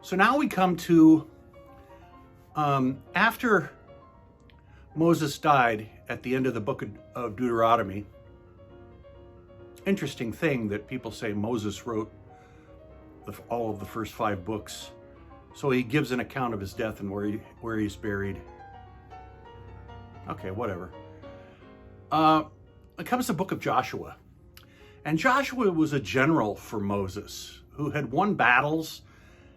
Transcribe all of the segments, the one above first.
So now we come to after Moses died at the end of the book of Deuteronomy. Interesting thing that people say Moses wrote all of the first 5 books. So he gives an account of his death and where he's buried. Okay, whatever. It comes the book of Joshua. And Joshua was a general for Moses who had won battles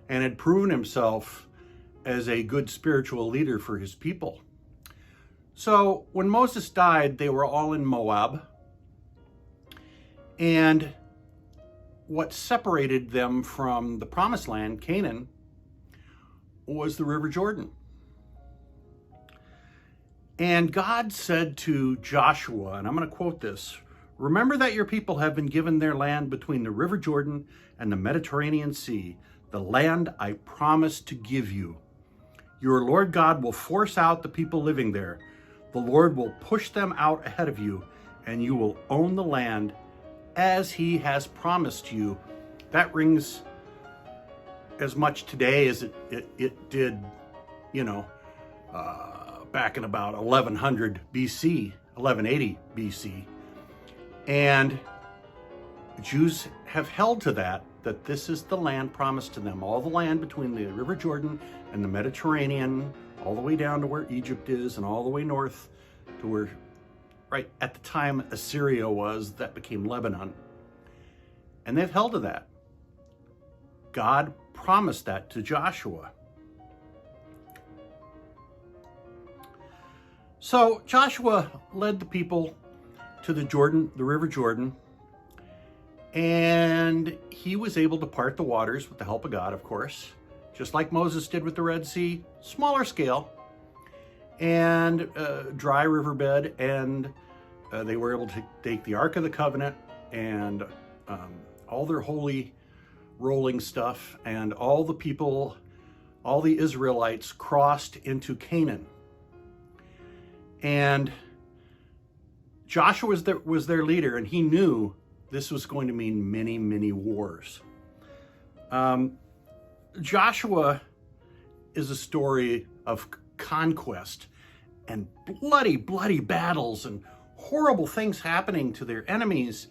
and had proven himself as a good spiritual leader for his people. So when Moses died, they were all in Moab. And what separated them from the promised land, Canaan, was the River Jordan. And God said to Joshua, and I'm going to quote this, "Remember that your people have been given their land between the River Jordan and the Mediterranean Sea, the land I promised to give you. Your Lord God will force out the people living there. The Lord will push them out ahead of you, and you will own the land as he has promised you." That rings as much today as it did, back in about 1100 BC, 1180 BC. And Jews have held to that this is the land promised to them, all the land between the River Jordan and the Mediterranean, all the way down to where Egypt is and all the way north to where, right at the time Assyria was, that became Lebanon. And they've held to that. God promised that to Joshua. So Joshua led the people to the River Jordan, and he was able to part the waters with the help of God, of course, just like Moses did with the Red Sea, smaller scale, and dry riverbed, and they were able to take the Ark of the Covenant and all their holy rolling stuff, and all the people, all the Israelites crossed into Canaan. And Joshua was their leader, and he knew this was going to mean many, many wars. Joshua is a story of conquest and bloody, bloody battles and horrible things happening to their enemies.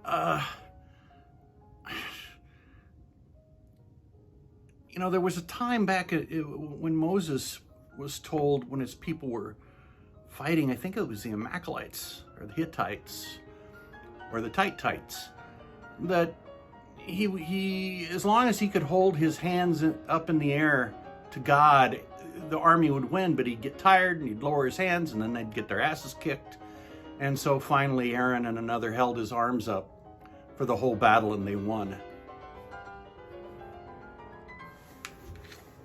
There was a time back when Moses was told, when his people were fighting, I think it was the Amalekites or the Hittites or the Titites, that he as long as he could hold his hands up in the air to God, the army would win, but he'd get tired and he'd lower his hands and then they'd get their asses kicked. And so finally Aaron and another held his arms up for the whole battle and they won.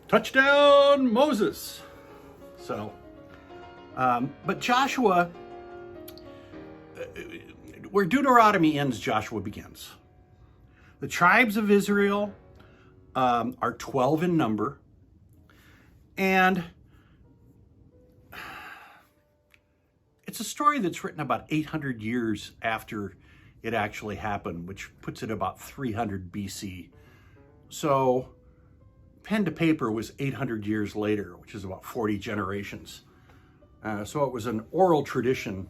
Touchdown, Moses! So, but Joshua, where Deuteronomy ends, Joshua begins. The tribes of Israel are 12 in number, and it's a story that's written about 800 years after it actually happened, which puts it about 300 BC. So pen to paper was 800 years later, which is about 40 generations. So it was an oral tradition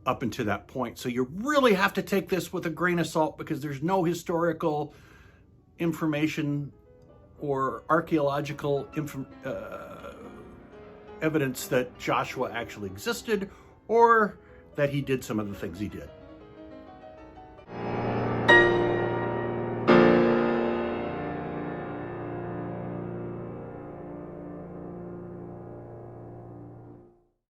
up until that point. So you really have to take this with a grain of salt because there's no historical information or archaeological evidence that Joshua actually existed or that he did some of the things he did.